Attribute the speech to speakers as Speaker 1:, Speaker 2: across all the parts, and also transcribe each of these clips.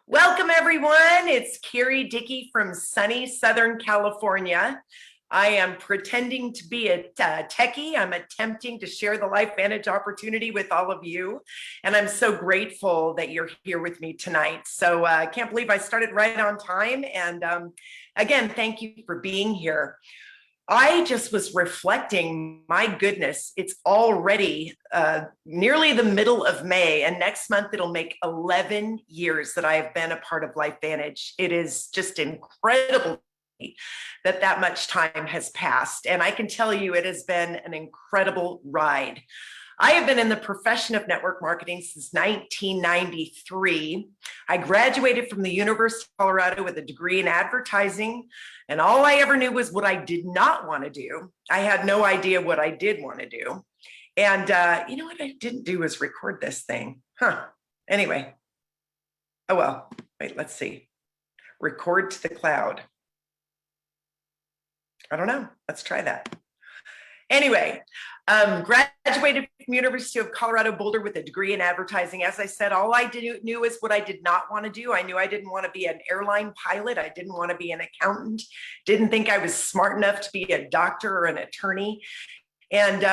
Speaker 1: Welcome, everyone. It's Carrie Dickie from sunny Southern California. I am pretending to be a techie. I'm attempting to share the Lifevantage opportunity with all of you. And I'm so grateful that you're here with me tonight. So I can't believe I started right on time. And again, thank you for being here. I just was reflecting, my goodness, it's already nearly the middle of May, and next month it'll make 11 years that I have been a part of Lifevantage. It is just incredible that much time has passed, and I can tell you it has been an incredible ride. I have been in the profession of network marketing since 1993. I graduated from the University of Colorado with a degree in advertising, and all I ever knew was what I did not want to do. I had no idea what I did want to do. And you know what I didn't do was record this thing. Anyway. Oh, well, wait, let's see. Record to the cloud. I don't know. Let's try that. Anyway, graduated from University of Colorado Boulder with a degree in advertising. As I said, all I knew is what I did not want to do. I knew I didn't want to be an airline pilot. I didn't want to be an accountant. Didn't think I was smart enough to be a doctor or an attorney. And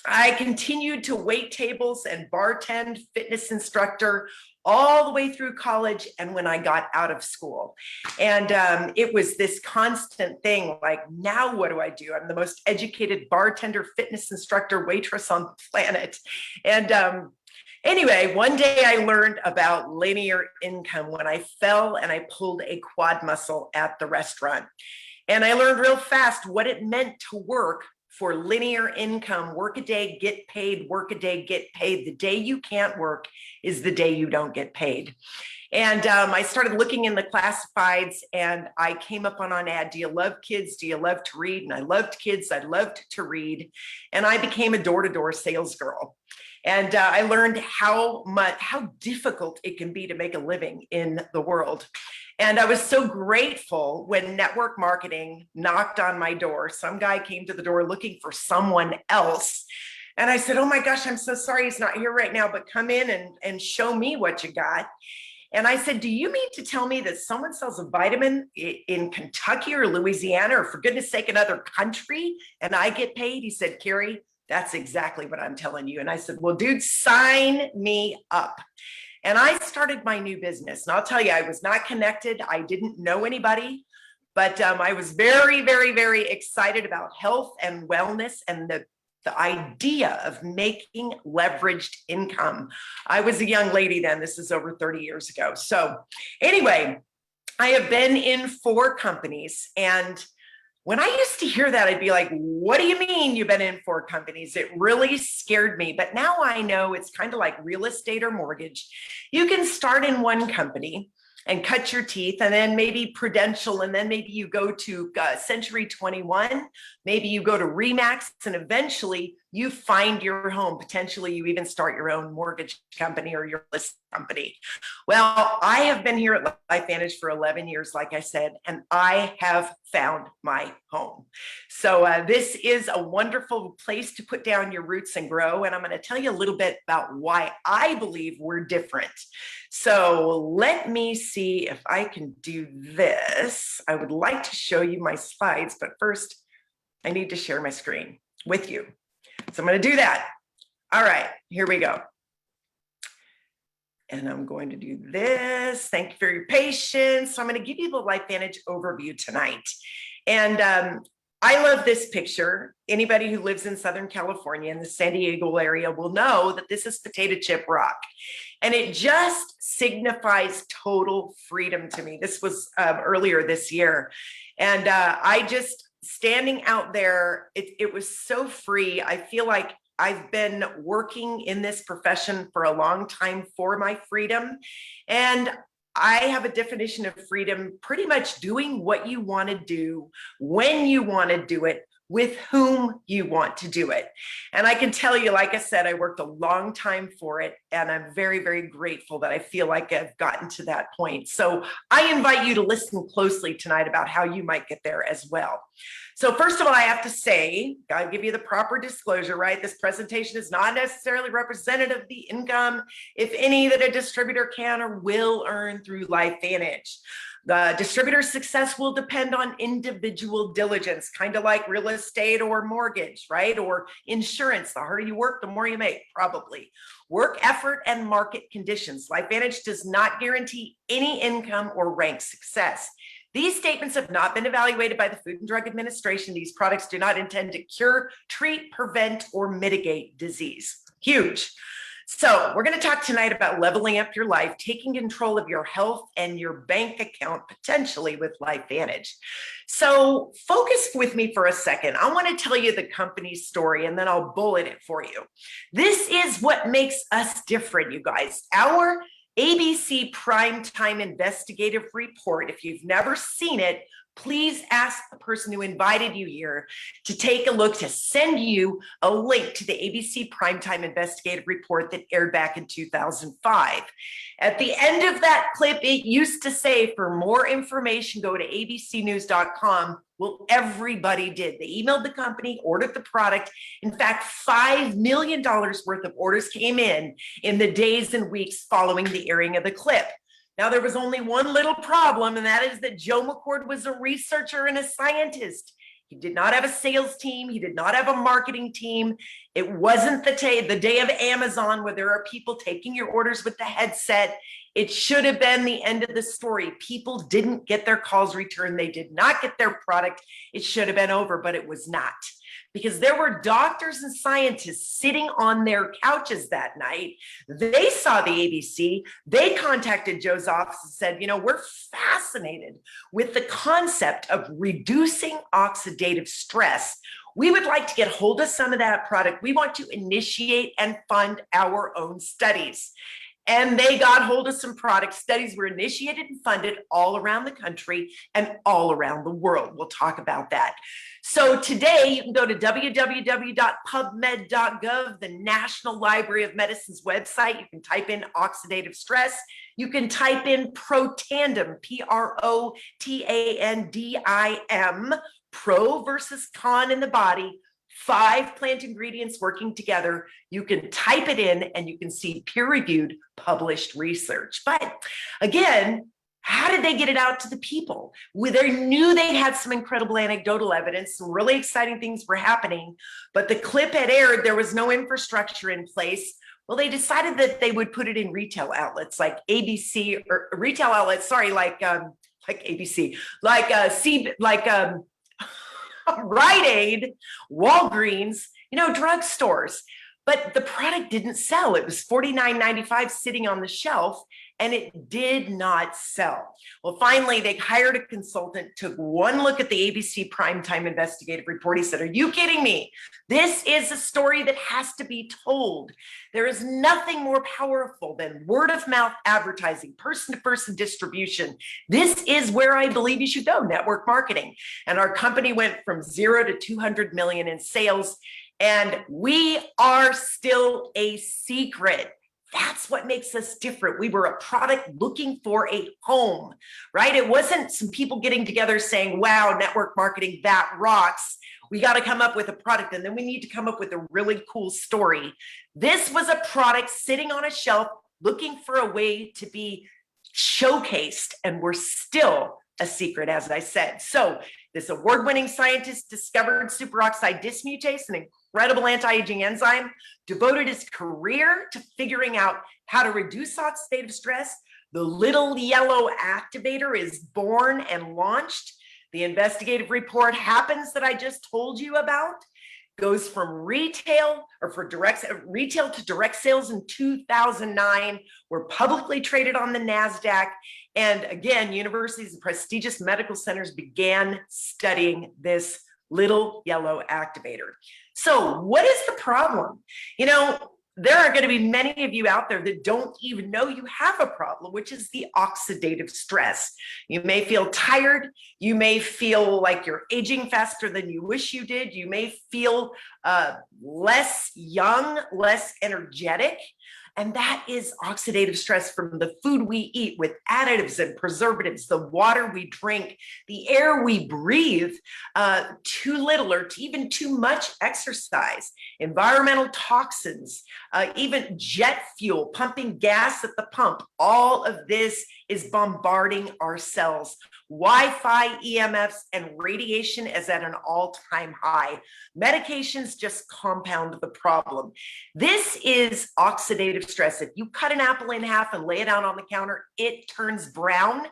Speaker 1: I continued to wait tables and bartend, fitness instructor, all the way through college and when I got out of school. And it was this constant thing, like, now what do I do? I'm the most educated bartender, fitness instructor, waitress on the planet. And anyway, one day I learned about linear income when I fell and I pulled a quad muscle at the restaurant. And I learned real fast what it meant to work for linear income. Work a day, get paid, work a day, get paid. The day you can't work is the day you don't get paid. And I started looking in the classifieds and I came up on an ad, do you love kids? Do you love to read? And I loved kids, I loved to read. And I became a door-to-door sales girl. And I learned how difficult it can be to make a living in the world. And I was so grateful when network marketing knocked on my door. Some guy came to the door looking for someone else. And I said, oh my gosh, I'm so sorry he's not here right now, but come in and show me what you got. And I said, do you mean to tell me that someone sells a vitamin in Kentucky or Louisiana or, for goodness sake, another country and I get paid? He said, Carrie, that's exactly what I'm telling you. And I said, well, dude, sign me up. And I started my new business. And I'll tell you, I was not connected. I didn't know anybody, but I was very, very, very excited about health and wellness and the idea of making leveraged income. I was a young lady then. This is over 30 years ago. So anyway, I have been in 4 companies, and when I used to hear that, I'd be like, what do you mean you've been in 4 companies? It really scared me. But now I know it's kind of like real estate or mortgage. You can start in one company and cut your teeth, and then maybe Prudential, and then maybe you go to Century 21, maybe you go to Remax, and eventually you find your home. Potentially you even start your own mortgage company or your list company. Well, I have been here at Lifevantage for 11 years, like I said, and I have found my home. So this is a wonderful place to put down your roots and grow. And I'm going to tell you a little bit about why I believe we're different. So let me see if I can do this. I would like to show you my slides, but first I need to share my screen with you. So I'm going to do that. All right, here we go. And I'm going to do this. Thank you for your patience. So I'm going to give you the Lifevantage overview tonight. And I love this picture. Anybody who lives in Southern California in the San Diego area will know that this is potato chip rock. And it just signifies total freedom to me. This was earlier this year. And I just, standing out there, it was so free. I feel like I've been working in this profession for a long time for my freedom. And I have a definition of freedom, pretty much doing what you want to do, when you want to do it, with whom you want to do it. And I can tell you, like I said, I worked a long time for it, and I'm very, very grateful that I feel like I've gotten to that point. So I invite you to listen closely tonight about how you might get there as well. So first of all, I have to say, I'll give you the proper disclosure, right? This presentation is not necessarily representative of the income, if any, that a distributor can or will earn through Lifevantage. The distributor's success will depend on individual diligence, kind of like real estate or mortgage, right? Or insurance. The harder you work, the more you make, probably. Work effort and market conditions. Lifevantage does not guarantee any income or rank success. These statements have not been evaluated by the Food and Drug Administration. These products do not intend to cure, treat, prevent, or mitigate disease. Huge. So we're going to talk tonight about leveling up your life, taking control of your health and your bank account potentially with Lifevantage. So focus with me for a second. I want to tell you the company's story, and then I'll bullet it for you. This is what makes us different, you guys. Our ABC Primetime Investigative Report, if you've never seen it, please ask the person who invited you here to take a look, to send you a link to the ABC Primetime Investigative Report that aired back in 2005. At the end of that clip, it used to say, for more information, go to abcnews.com. Well, everybody did. They emailed the company, ordered the product. In fact, $5 million worth of orders came in the days and weeks following the airing of the clip. Now, there was only one little problem, and that is that Joe McCord was a researcher and a scientist. He did not have a sales team. He did not have a marketing team. It wasn't the day of Amazon where there are people taking your orders with the headset. It should have been the end of the story. People didn't get their calls returned. They did not get their product. It should have been over, but it was not. Because there were doctors and scientists sitting on their couches that night. They saw the ABC. They contacted Joe's office and said, we're fascinated with the concept of reducing oxidative stress. We would like to get hold of some of that product. We want to initiate and fund our own studies. And they got hold of some product. Studies were initiated and funded all around the country and all around the world. We'll talk about that. So today you can go to www.pubmed.gov, the National Library of Medicine's website. You can type in oxidative stress. You can type in Protandim, Protandim, pro versus con in the body. 5 plant ingredients working together. You can type it in and you can see peer-reviewed published research. But again, how did they get it out to the people? They knew they had some incredible anecdotal evidence, some really exciting things were happening, but the clip had aired, there was no infrastructure in place. Well, they decided that they would put it in retail outlets like ABC, or retail outlets, sorry, like ABC, Rite Aid, Walgreens, drugstores. But the product didn't sell. It was $49.95 sitting on the shelf, and it did not sell. Well, finally, they hired a consultant, took one look at the ABC Primetime Investigative Report. He said, are you kidding me? This is a story that has to be told. There is nothing more powerful than word of mouth advertising, person-to-person distribution. This is where I believe you should go, network marketing. And our company went from 0 to 200 million in sales, and we are still a secret. That's what makes us different. We were a product looking for a home, right? It wasn't some people getting together saying, wow, network marketing, that rocks. We got to come up with a product, and then we need to come up with a really cool story. This was a product sitting on a shelf looking for a way to be showcased, and we're still a secret, as I said. So this award-winning scientist discovered superoxide dismutase, an incredible anti-aging enzyme, devoted his career to figuring out how to reduce oxidative stress. The little yellow activator is born and launched. The investigative report happens that I just told you about, goes from retail to direct sales in 2009. We're publicly traded on the NASDAQ. And again, universities and prestigious medical centers began studying this little yellow activator. So what is the problem? there are going to be many of you out there that don't even know you have a problem, which is the oxidative stress. You may feel tired. You may feel like you're aging faster than you wish you did. You may feel less young, less energetic. And that is oxidative stress from the food we eat with additives and preservatives, the water we drink, the air we breathe, too little or even too much exercise, environmental toxins, even jet fuel, pumping gas at the pump. All of this is bombarding our cells. Wi-Fi, EMFs, and radiation is at an all-time high. Medications just compound the problem. This is oxidative stress. If you cut an apple in half and lay it out on the counter, it turns brown.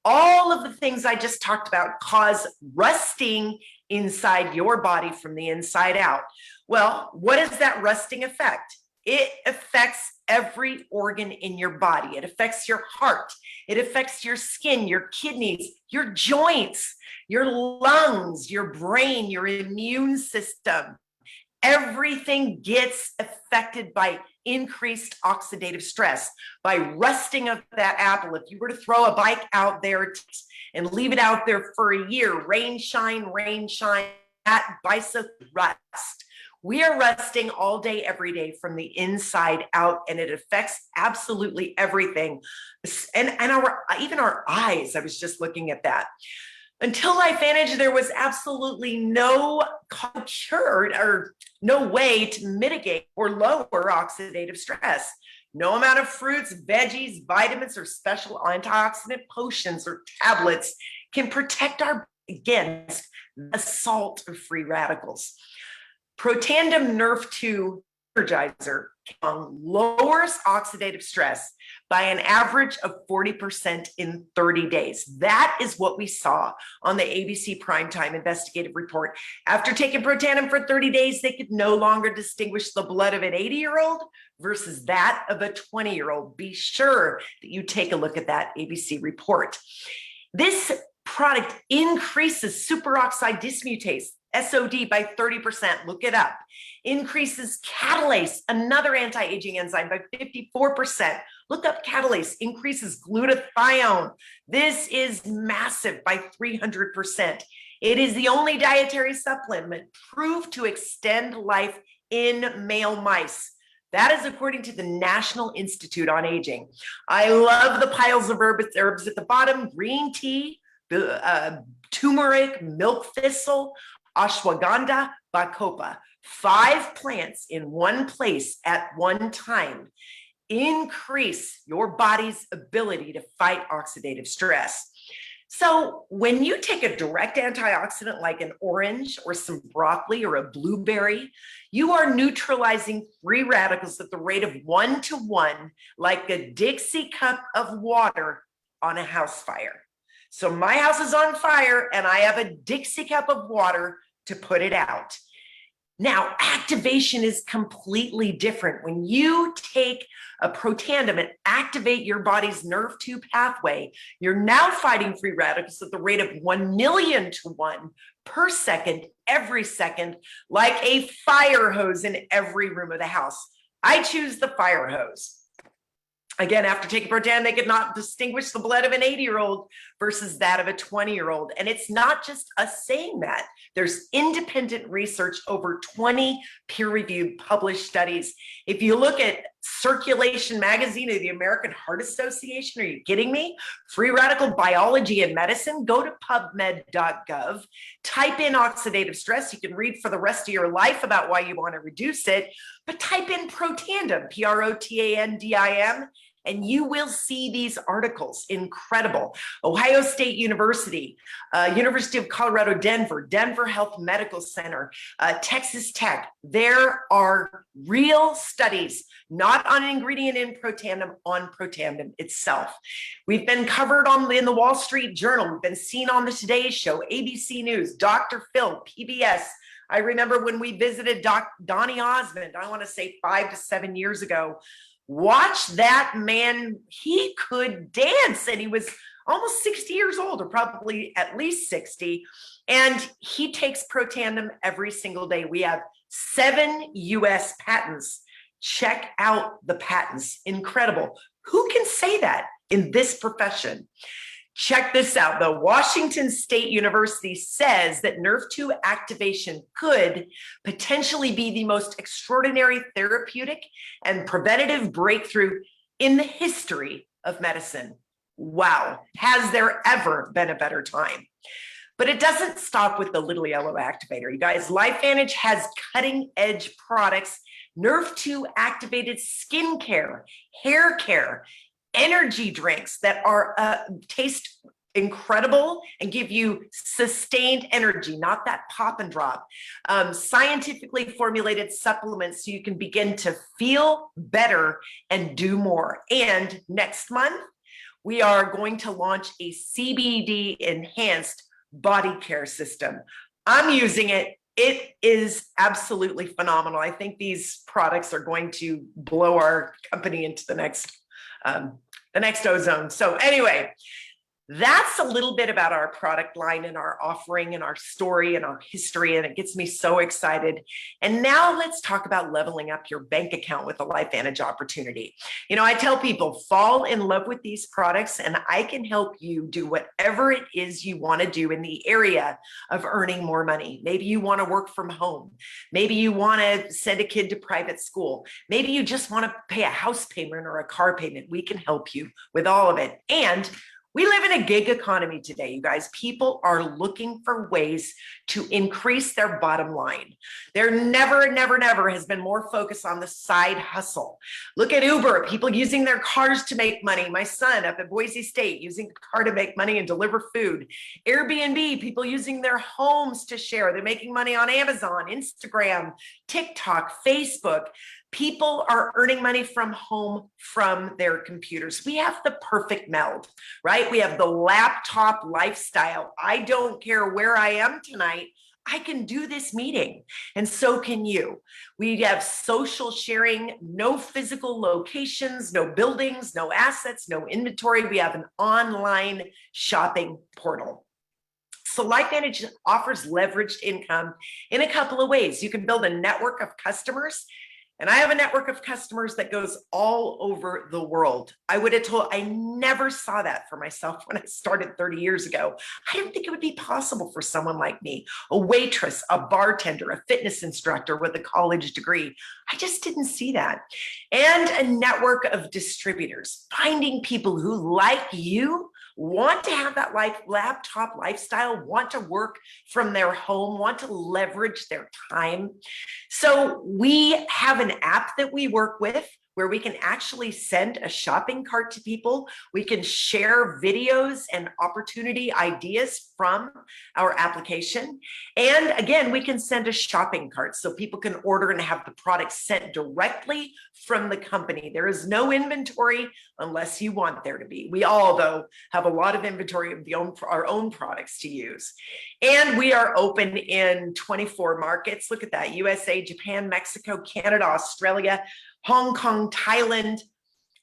Speaker 1: All of the things I just talked about cause rusting inside your body from the inside out. Well, what is that rusting affect? It affects every organ in your body. It affects your heart. It affects your skin, your kidneys, your joints, your lungs, your brain, your immune system. Everything gets affected by increased oxidative stress, by rusting of that apple. If you were to throw a bike out there and leave it out there for a year, rain, shine, that bicycle rust. We are rusting all day, every day from the inside out, and it affects absolutely everything. And even our eyes, I was just looking at that. Until Lifevantage, there was absolutely no cure or no way to mitigate or lower oxidative stress. No amount of fruits, veggies, vitamins, or special antioxidant potions or tablets can protect our against the assault of free radicals. Protandim Nerf 2 energizer lowers oxidative stress by an average of 40% in 30 days. That is what we saw on the ABC Primetime Investigative Report. After taking Protandim for 30 days, they could no longer distinguish the blood of an 80-year-old versus that of a 20-year-old. Be sure that you take a look at that ABC report. This product increases superoxide dismutase, SOD, by 30%. Look it up. Increases catalase, another anti-aging enzyme, by 54%. Look up catalase. Increases glutathione. This is massive, by 300%. It is the only dietary supplement proved to extend life in male mice. That is according to the National Institute on Aging. I love the piles of herbs at the bottom: green tea, turmeric, milk thistle, ashwagandha, bacopa. 5 plants in one place at one time increase your body's ability to fight oxidative stress. So when you take a direct antioxidant like an orange or some broccoli or a blueberry, you are neutralizing free radicals at the rate of 1 to 1, like a Dixie cup of water on a house fire. So my house is on fire and I have a Dixie cup of water to put it out. Now, activation is completely different. When you take a Protandim and activate your body's nerve 2 pathway, you're now fighting free radicals at the rate of 1 million to 1 per second, every second, like a fire hose in every room of the house. I choose the fire hose. Again, after taking Protandim, they could not distinguish the blood of an 80-year-old versus that of a 20-year-old. And it's not just us saying that. There's independent research, over 20 peer-reviewed published studies. If you look at Circulation Magazine of the American Heart Association, are you kidding me? Free radical biology and medicine, go to pubmed.gov, type in oxidative stress. You can read for the rest of your life about why you want to reduce it, but type in Protandim, Protandim, and you will see these articles. Incredible. Ohio State University, University of Colorado, Denver Health Medical Center, Texas Tech. There are real studies, not on an ingredient in Protandim, on Protandim itself. We've been covered in the Wall Street Journal. We've been seen on the Today Show, ABC News, Dr. Phil, PBS. I remember when we visited Donny Osmond, I want to say 5 to 7 years ago. Watch that man. He could dance, and he was almost 60 years old, or probably at least 60. And he takes Protandim every single day. We have 7 US patents Check out the patents. Incredible. Who can say that in this profession? Check this out. The Washington State University says that Nerve2 activation could potentially be the most extraordinary therapeutic and preventative breakthrough in the history of medicine. Wow. Has there ever been a better time? But it doesn't stop with the little yellow activator. You guys, Lifevantage has cutting edge products, Nerve2 activated skincare, hair care, energy drinks that are taste incredible and give you sustained energy, not that pop and drop. Scientifically formulated supplements so you can begin to feel better and do more. And next month, we are going to launch a CBD enhanced body care system. I'm using it. It is absolutely phenomenal. I think these products are going to blow our company into the next ozone. So anyway, that's a little bit about our product line and our offering and our story and our history, and it gets me so excited. And now let's talk about leveling up your bank account with a Lifevantage opportunity. You know, I tell people, fall in love with these products and I can help you do whatever it is you want to do in the area of earning more money. Maybe you want to work from home. Maybe you want to send a kid to private school. Maybe you just want to pay a house payment or a car payment. We can help you with all of it. And we live in a gig economy today, you guys. People are looking for ways to increase their bottom line. There never has been more focus on the side hustle. Look at Uber, people using their cars to make money. My son up at Boise State using a car to make money and deliver food. Airbnb, people using their homes to share. They're making money on Amazon, Instagram, TikTok, Facebook. People are earning money from home from their computers. We have the perfect meld, right? We have the laptop lifestyle. I don't care where I am tonight. I can do this meeting, and so can you. We have social sharing, no physical locations, no buildings, no assets, no inventory. We have an online shopping portal. So Lifevantage offers leveraged income in a couple of ways. You can build a network of customers. And I have a network of customers that goes all over the world. I would have told, I never saw that for myself when I started 30 years ago. I didn't think it would be possible for someone like me, a waitress, a bartender, a fitness instructor with a college degree. I just didn't see that. And a network of distributors, finding people who, like you, want to have that laptop lifestyle, want to work from their home, want to leverage their time. So we have an app that we work with where we can actually send a shopping cart to people. We can share videos and opportunity ideas from our application. And again, we can send a shopping cart so people can order and have the product sent directly from the company. There is no inventory unless you want there to be. We all, though, have a lot of inventory of our own products to use. And we are open in 24 markets. Look at that: USA, Japan, Mexico, Canada, Australia, Hong Kong, Thailand.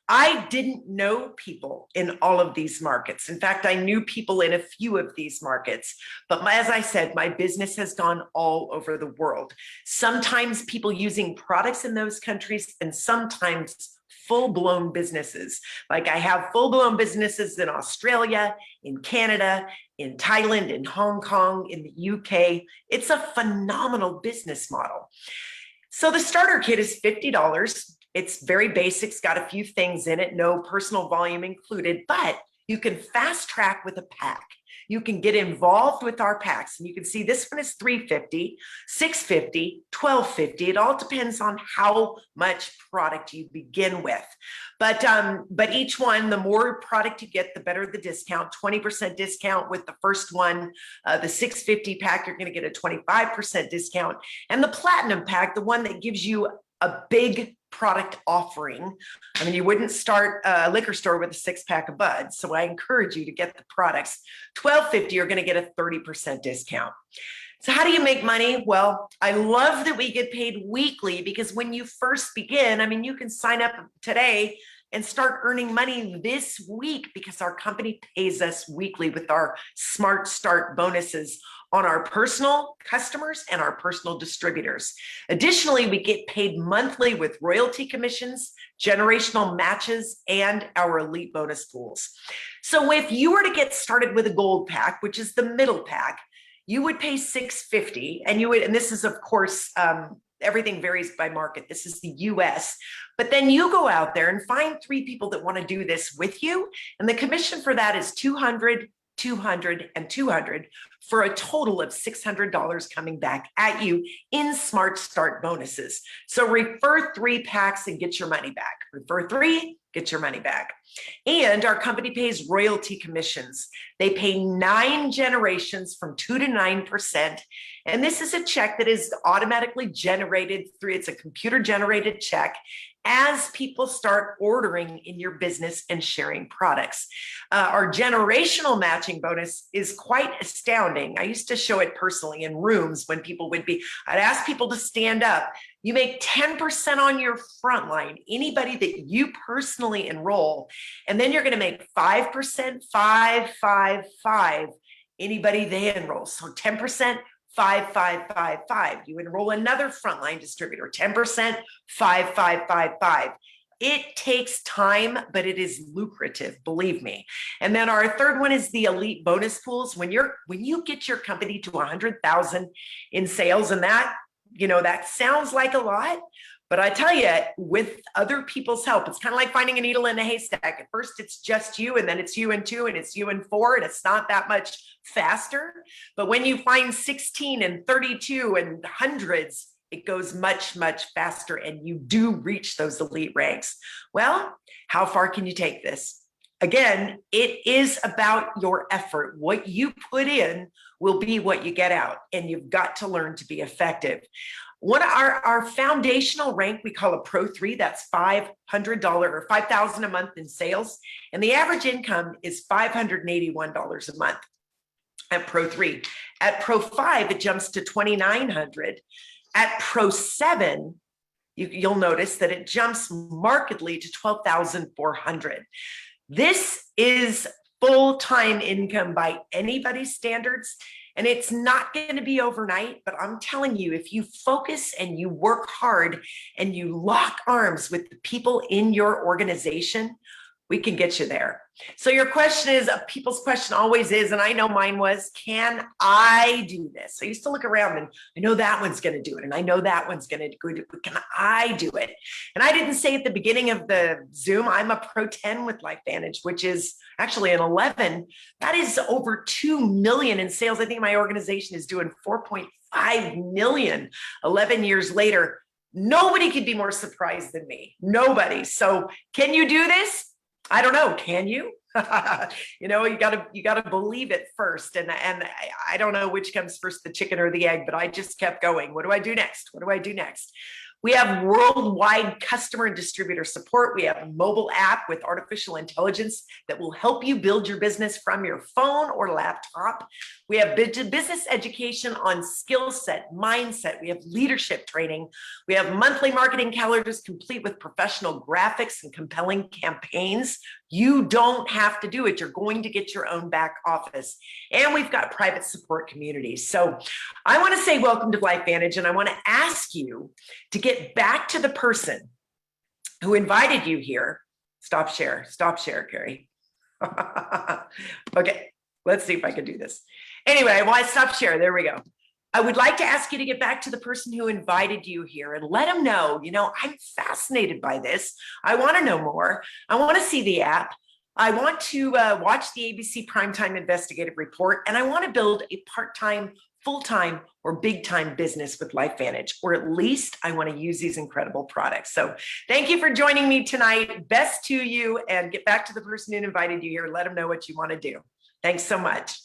Speaker 1: I didn't know people in all of these markets. In fact, I knew people in a few of these markets. But as I said, my business has gone all over the world. Sometimes people using products in those countries, and sometimes full-blown businesses. Like I have full-blown businesses in Australia, in Canada, in Thailand, in Hong Kong, in the UK. It's a phenomenal business model. So the starter kit is $50. It's very basic, it's got a few things in it, no personal volume included, but you can fast track with a pack. You can get involved with our packs, and you can see this one is $350, $650, $1250. It all depends on how much product you begin with. But each one, the more product you get, the better the discount. 20% discount with the first one. The $650 pack, you're going to get a 25% discount. And the Platinum pack, the one that gives you a big product offering. I mean, you wouldn't start a liquor store with a 6-pack of buds. So I encourage you to get the products. $12.50, you're going to get a 30% discount. So how do you make money? Well, I love that we get paid weekly, because when you first begin, I mean, you can sign up today and start earning money this week, because our company pays us weekly with our Smart Start bonuses on our personal customers and our personal distributors. Additionally, we get paid monthly with royalty commissions, generational matches, and our elite bonus pools. So if you were to get started with a gold pack, which is the middle pack, you would pay $650, and this is, of course, everything varies by market. This is the US, but then you go out there and find 3 people that want to do this with you. And the commission for that is $200, $200, and $200 for a total of $600 coming back at you in Smart Start bonuses. So refer 3 packs and get your money back. Refer 3, get your money back. And our company pays royalty commissions. They pay 9 generations from 2 to 9%. And this is a check that is automatically generated through, it's a computer generated check as people start ordering in your business and sharing products. Our generational matching bonus is quite astounding. I used to show it personally in rooms when people would be, I'd ask people to stand up. You make 10% on your front line, anybody that you personally enroll, and then you're going to make 5%, 5, 5, 5, anybody they enroll. So 10%, 5, 5, 5, 5. You enroll another frontline distributor, 10%, 5, 5, 5, 5. It takes time, but it is lucrative, believe me. And then our third one is the elite bonus pools. When you get your company to 100,000 in sales, and that, that sounds like a lot, but I tell you, with other people's help, it's kind of like finding a needle in a haystack. At first, it's just you, and then it's you and 2, and it's you and 4, and it's not that much faster. But when you find 16 and 32 and hundreds, it goes much, much faster, and you do reach those elite ranks. Well, how far can you take this? Again, it is about your effort. What you put in will be what you get out, and you've got to learn to be effective. One of our foundational rank, we call a Pro 3, that's $500 or $5,000 a month in sales. And the average income is $581 a month at Pro 3. At Pro 5, it jumps to $2,900. At Pro 7, you'll notice that it jumps markedly to $12,400. This is full-time income by anybody's standards. And it's not going to be overnight, but I'm telling you, if you focus and you work hard and you lock arms with the people in your organization, we can get you there. So your question is, people's question always is, and I know mine was, can I do this? I used to look around and I know that one's going to do it. And I know that one's going to do it. Can I do it? And I didn't say at the beginning of the Zoom, I'm a Pro 10 with Lifevantage, which is actually an 11. That is over 2 million in sales. I think my organization is doing 4.5 million 11 years later. Nobody could be more surprised than me. Nobody. So can you do this? I don't know. Can you? You gotta believe it first. And I don't know which comes first, the chicken or the egg, but I just kept going. What do I do next? What do I do next? We have worldwide customer and distributor support. We have a mobile app with artificial intelligence that will help you build your business from your phone or laptop. We have business education on skill set, mindset. We have leadership training. We have monthly marketing calendars complete with professional graphics and compelling campaigns. You don't have to do it. You're going to get your own back office. And we've got private support communities. So I want to say welcome to Lifevantage, and I want to ask you to get back to the person who invited you here. Stop share, Carrie. Okay, let's see if I can do this. Anyway, well, I stopped share. There we go. I would like to ask you to get back to the person who invited you here and let them know, I'm fascinated by this. I want to know more. I want to see the app. I want to watch the ABC Primetime Investigative Report, and I want to build a part-time, full-time, or big-time business with Lifevantage, or at least I want to use these incredible products. So thank you for joining me tonight. Best to you, and get back to the person who invited you here. Let them know what you want to do. Thanks so much.